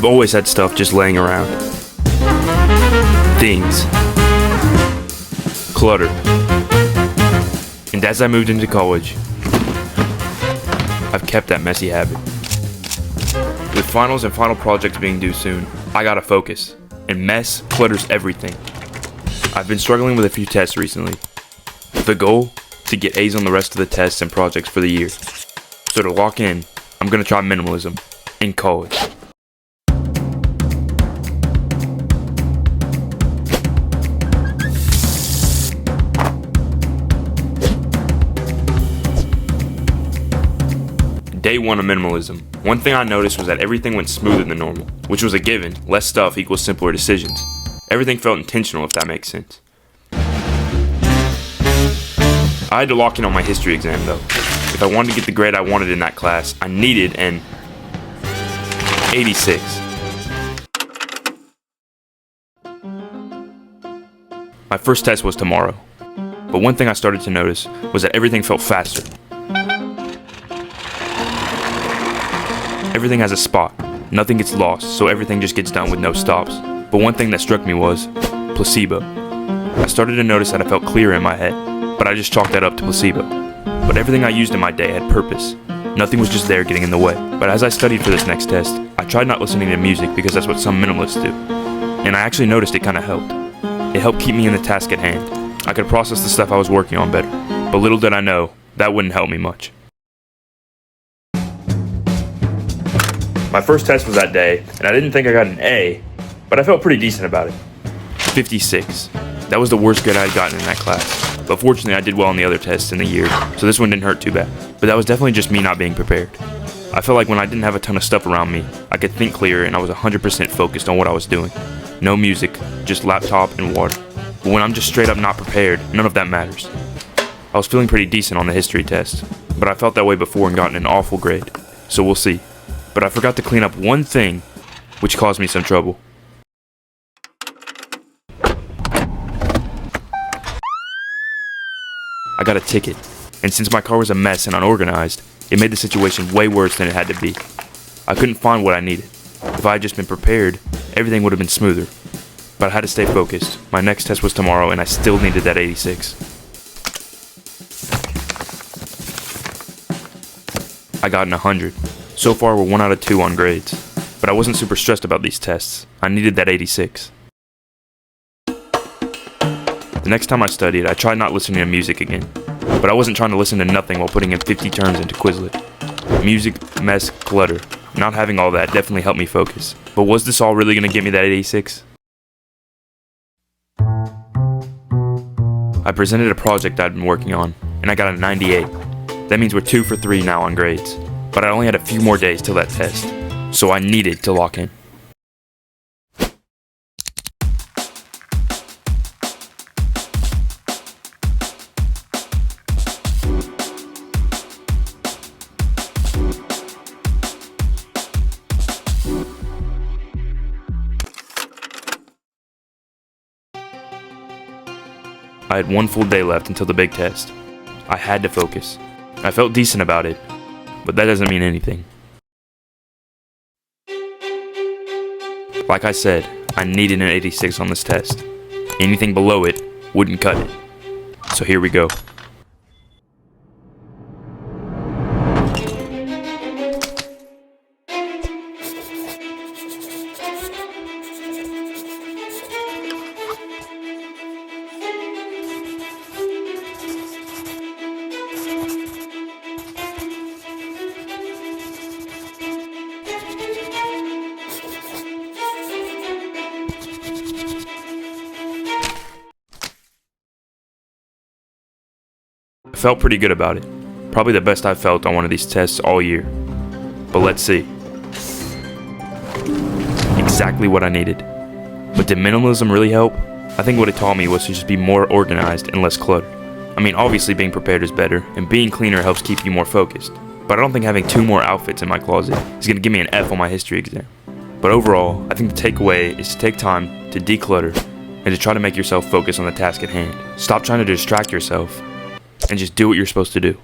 I've always had stuff just laying around. Things. Clutter. And as I moved into college, I've kept that messy habit. With finals and final projects being due soon, I gotta focus. And mess clutters everything. I've been struggling with a few tests recently. The goal? To get A's on the rest of the tests and projects for the year. So to lock in, I'm gonna try minimalism in college. Day 1 of minimalism. One thing I noticed was that everything went smoother than normal, which was a given. Less stuff equals simpler decisions. Everything felt intentional, if that makes sense. I had to lock in on my history exam though. If I wanted to get the grade I wanted in that class, I needed an 86. My first test was tomorrow, but one thing I started to notice was that everything felt faster. Everything has a spot, nothing gets lost, so everything just gets done with no stops. But one thing that struck me was placebo. I started to notice that I felt clearer in my head, but I just chalked that up to placebo. But everything I used in my day had purpose. Nothing was just there getting in the way. But as I studied for this next test, I tried not listening to music because that's what some minimalists do. And I actually noticed it kind of helped. It helped keep me in the task at hand. I could process the stuff I was working on better. But little did I know, that wouldn't help me much. My first test was that day, and I didn't think I got an A, but I felt pretty decent about it. 56. That was the worst grade I had gotten in that class. But fortunately I did well on the other tests in the year, so this one didn't hurt too bad. But that was definitely just me not being prepared. I felt like when I didn't have a ton of stuff around me, I could think clearer and I was 100% focused on what I was doing. No music, just laptop and water. But when I'm just straight up not prepared, none of that matters. I was feeling pretty decent on the history test, but I felt that way before and gotten an awful grade. So we'll see. But I forgot to clean up one thing, which caused me some trouble. I got a ticket, and since my car was a mess and unorganized, it made the situation way worse than it had to be. I couldn't find what I needed. If I had just been prepared, everything would have been smoother. But I had to stay focused. My next test was tomorrow, and I still needed that 86. I got an 100. So far, we're 1 out of 2 on grades. But I wasn't super stressed about these tests. I needed that 86. The next time I studied, I tried not listening to music again. But I wasn't trying to listen to nothing while putting in 50 turns into Quizlet. Music, mess, clutter. Not having all that definitely helped me focus. But was this all really going to get me that 86? I presented a project I'd been working on, and I got a 98. That means we're 2 for 3 now on grades. But I only had a few more days till that test, so I needed to lock in. I had 1 full day left until the big test. I had to focus. I felt decent about it, but that doesn't mean anything. Like I said, I needed an 86 on this test. Anything below it wouldn't cut it. So here we go. I felt pretty good about it. Probably the best I've felt on one of these tests all year. But let's see. Exactly what I needed. But did minimalism really help? I think what it taught me was to just be more organized and less cluttered. I mean, obviously being prepared is better, and being cleaner helps keep you more focused. But I don't think having 2 more outfits in my closet is going to give me an F on my history exam. But overall, I think the takeaway is to take time to declutter and to try to make yourself focus on the task at hand. Stop trying to distract yourself and just do what you're supposed to do.